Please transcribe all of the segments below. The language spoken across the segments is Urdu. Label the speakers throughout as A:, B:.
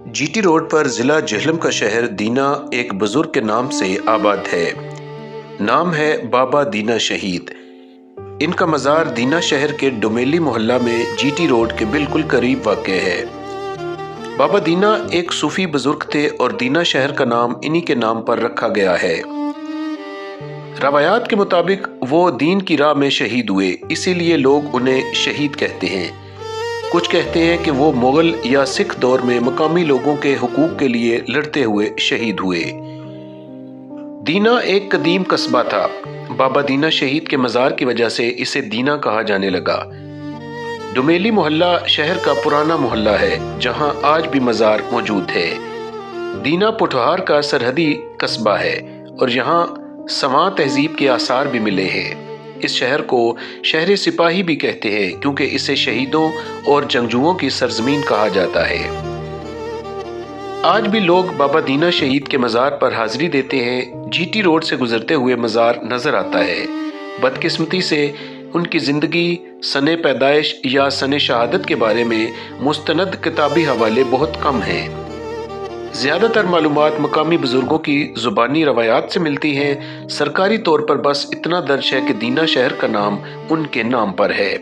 A: جی ٹی روڈ پر ضلع جہلم کا شہر دینا ایک بزرگ کے نام سے آباد ہے۔ نام ہے بابا دینا شہید۔ ان کا مزار دینا شہر کے ڈومیلی محلہ میں جی ٹی روڈ کے بالکل قریب واقع ہے۔ بابا دینا ایک صوفی بزرگ تھے اور دینا شہر کا نام انہی کے نام پر رکھا گیا ہے۔ روایات کے مطابق وہ دین کی راہ میں شہید ہوئے، اسی لیے لوگ انہیں شہید کہتے ہیں۔ کچھ کہتے ہیں کہ وہ مغل یا سکھ دور میں مقامی لوگوں کے حقوق کے لیے لڑتے ہوئے شہید ہوئے۔ دینا ایک قدیم قصبہ تھا۔ بابا دینا شہید کے مزار کی وجہ سے اسے دینا کہا جانے لگا۔ ڈومیلی محلہ شہر کا پرانا محلہ ہے جہاں آج بھی مزار موجود ہے۔ دینا پوٹھوہار کا سرحدی قصبہ ہے اور یہاں سواں تہذیب کے آثار بھی ملے ہیں۔ اس شہر کو شہر سپاہی بھی کہتے ہیں کیونکہ اسے شہیدوں اور جنگجوؤں کی سرزمین کہا جاتا ہے۔ آج بھی لوگ بابا دینا شہید کے مزار پر حاضری دیتے ہیں۔ جی ٹی روڈ سے گزرتے ہوئے مزار نظر آتا ہے۔ بدقسمتی سے ان کی زندگی، سن پیدائش یا سن شہادت کے بارے میں مستند کتابی حوالے بہت کم ہیں۔ زیادہ تر معلومات مقامی بزرگوں کی زبانی روایات سے ملتی ہیں۔ سرکاری طور پر بس اتنا درج ہے کہ دینا شہر کا نام ان کے نام پر ہے۔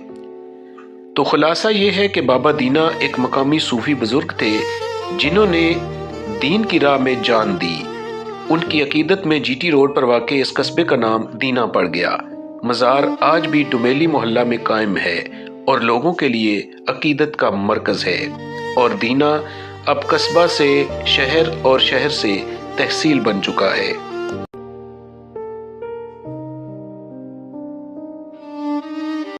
A: تو خلاصہ یہ ہے کہ بابا دینا ایک مقامی صوفی بزرگ تھے جنہوں نے دین کی راہ میں جان دی۔ ان کی عقیدت میں جی ٹی روڈ پر واقع اس قصبے کا نام دینا پڑ گیا۔ مزار آج بھی ڈومیلی محلہ میں قائم ہے اور لوگوں کے لیے عقیدت کا مرکز ہے، اور دینا اب قصبہ سے شہر اور شہر سے تحصیل بن چکا ہے۔